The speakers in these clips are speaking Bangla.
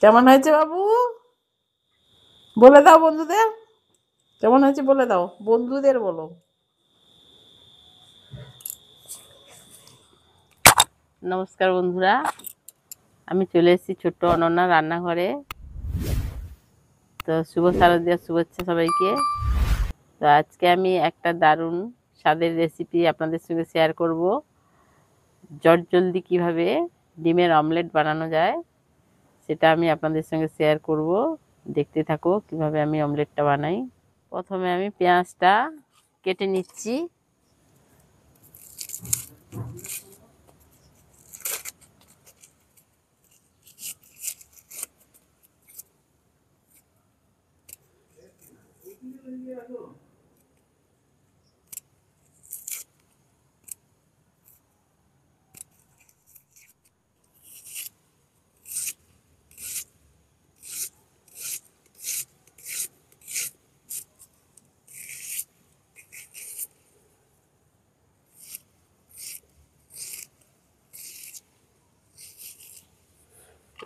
কেমন হয়েছে বাবু? বলে দাও বন্ধুদের কেমন হয়েছে, বলে দাও, বন্ধুদের বলো। নমস্কার বন্ধুরা, আমি চলে এসেছি ছোট্ট অনন্যা রান্নাঘরে। তো শুভ শারদীয়ার শুভেচ্ছা সবাইকে। তো আজকে আমি একটা দারুণ স্বাদের রেসিপি আপনাদের সঙ্গে শেয়ার করব। জলদি কিভাবে ডিমের অমলেট বানানো যায় সেটা আমি আপনাদের সঙ্গে শেয়ার করব। দেখতে থাকো কিভাবে আমি অমলেটটা বানাই। প্রথমে আমি পেঁয়াজটা কেটে নিচ্ছি।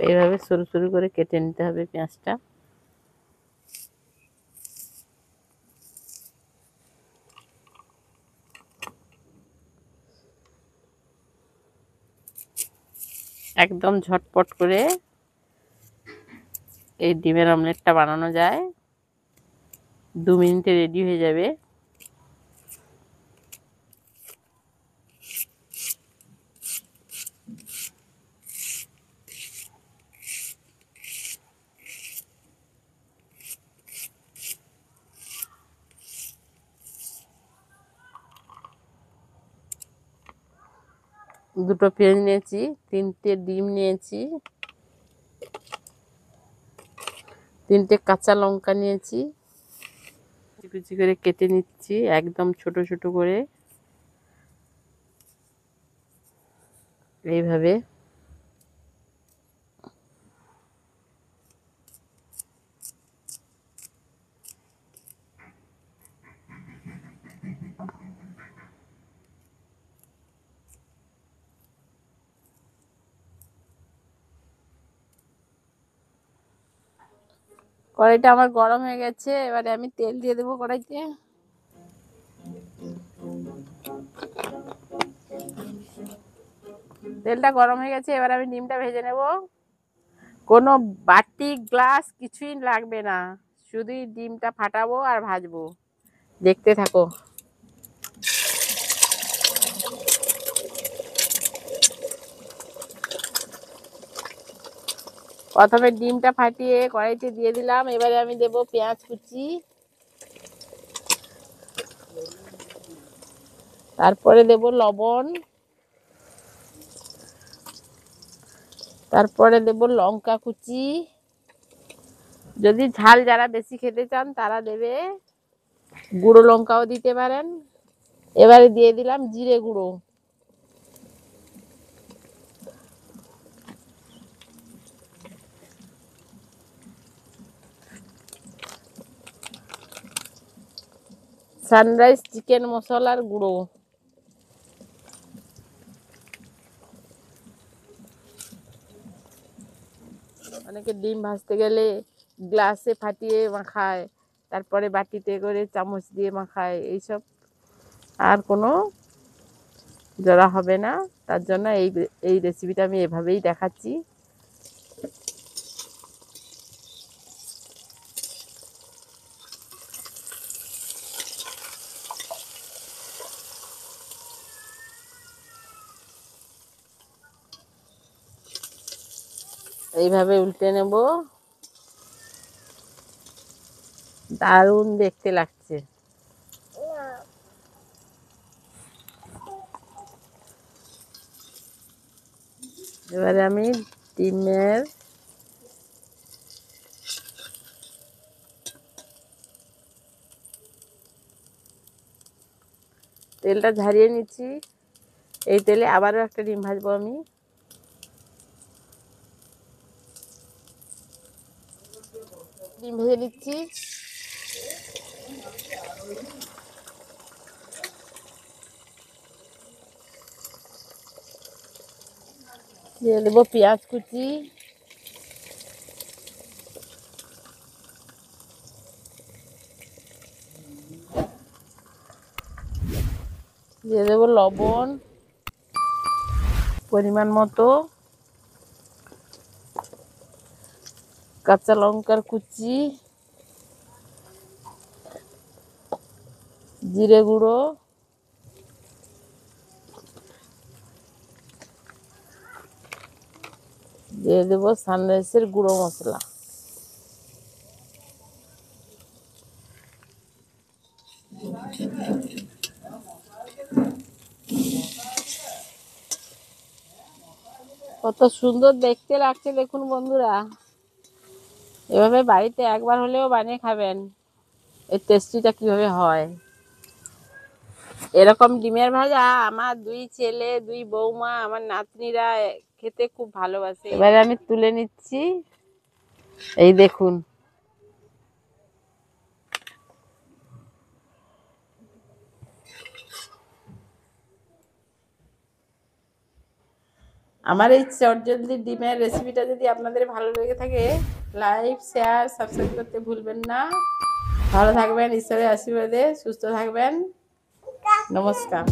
এইভাবে সরু সরু করে কেটে নিতে হবে পেঁয়াজটা। একদম ঝটপট করে এই ডিমের অমলেটটা বানানো যায়, 2 মিনিটে রেডি হয়ে যাবে। দুটো পেঁয়াজ নিয়েছি, 3টে ডিম নিয়েছি, 3টে কাঁচা লঙ্কা নিয়েছি, কুচি কুচি করে কেটে নিচ্ছি একদম ছোট ছোট করে এইভাবে। কড়াইটা আমার গরম হয়ে গেছে, এবারে আমি তেল দিয়ে দেবো কড়াইতে। তেলটা গরম হয়ে গেছে, এবার আমি ডিমটা ভেজে নেব। কোনো বাটি গ্লাস কিছুই লাগবে না, শুধুই ডিমটা ফাটাবো আর ভাজবো। দেখতে থাকো। প্রথমে ডিমটা ফাটিয়ে কড়াইতে দিয়ে দিলাম, এবারে আমি দেব পেঁয়াজ কুচি, তারপরে দেব লবণ, তারপরে দেব লঙ্কা কুচি। যদি ঝাল যারা বেশি খেতে চান তারা দেবে, গুঁড়ো লঙ্কাও দিতে পারেন। এবারে দিয়ে দিলাম জিরে গুঁড়ো, সানরাইজ চিকেন মশলার গুঁড়ো, অনেকে ডিম ভাজতে গেলে গ্লাসে ফাটিয়ে মাখায়, তারপরে বাটিতে করে চামচ দিয়ে মাখায়, এইসব আর কোনো জড়া হবে না। তার জন্য এই রেসিপিটা আমি এভাবেই দেখাচ্ছি। এইভাবে উল্টে নেব, দারুণ দেখতে লাগছে। এবারে আমি ডিমের তেলটা ঝারিয়ে নিচ্ছি। এই তেলে আবারও একটা ডিম ভাজবো আমি। ডিম ভেজে নিচ্ছি। দিয়ে দেবো পেঁয়াজ কুচি, দিয়ে দেবো লবণ পরিমাণ মতো, কাঁচা লঙ্কার কুচি, জিরে গুঁড়ো, দিয়ে দেবো সানরাইসের গুঁড়ো মশলা। কত সুন্দর দেখতে লাগছে দেখুন বন্ধুরা, এভাবে বাড়িতে একবার হলেও বানিয়ে খাবেন এই টেস্টিটা কিভাবে হয়। এরকম ডিমের ভাজা আমার দুই ছেলে, দুই বৌমা, আমার নাতনিরা খেতে খুব ভালোবাসে। এবারে আমি তুলে নিচ্ছি, এই দেখুন। আমার এই চটজলদি ডিমের রেসিপিটা যদি আপনাদের ভালো লেগে থাকে, লাইক, শেয়ার, সাবস্ক্রাইব করতে ভুলবেন না। ভালো থাকবেন, ঈশ্বরের আশীর্বাদে সুস্থ থাকবেন। নমস্কার।